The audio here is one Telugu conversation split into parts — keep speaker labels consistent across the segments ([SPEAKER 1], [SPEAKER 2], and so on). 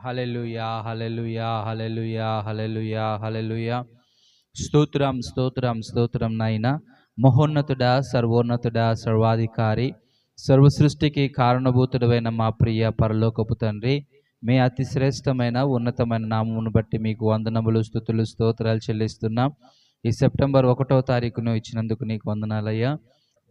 [SPEAKER 1] హల్లెలూయా హల్లెలూయా హల్లెలూయా హల్లెలూయా హల్లెలూయా. స్తోత్రం స్తోత్రం స్తోత్రం నాయన. మహోన్నతుడా, సర్వోన్నతుడా, సర్వాధికారి, సర్వ సృష్టికి కారణభూతుడైన మా ప్రియ పరలోకపు తండ్రి, మీ అతి శ్రేష్టమైన ఉన్నతమైన నామమును బట్టి మీకు వందనములు, స్తుతులు, స్తోత్రాలు చెల్లిస్తున్నాం. ఈ సెప్టెంబర్ 1వ తారీఖును ఇచ్చినందుకు నీకు వందనాలయ్యా.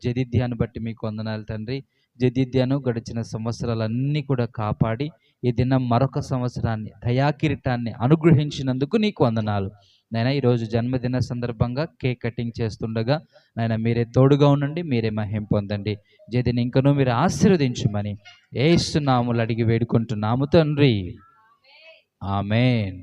[SPEAKER 1] జదిద్యాన్ని బట్టి మీకు వందనాలు తండ్రి. జదిద్యాను గడిచిన సంవత్సరాలన్నీ కూడా కాపాడి ఈ దినం మరొక సంవత్సరాన్ని, దయాకిరీటాన్ని అనుగ్రహించినందుకు నీకు వందనాలు నాయన. ఈరోజు జన్మదిన సందర్భంగా కేక్ కటింగ్ చేస్తుండగా నాయన మీరే తోడుగా ఉండండి, మీరే మహిమ పొందండి. జదిని ఇంకనూ మీరు ఆశీర్వదించమని యేసు నామములో అడిగి వేడుకుంటున్నాము తండ్రి. ఆమేన్.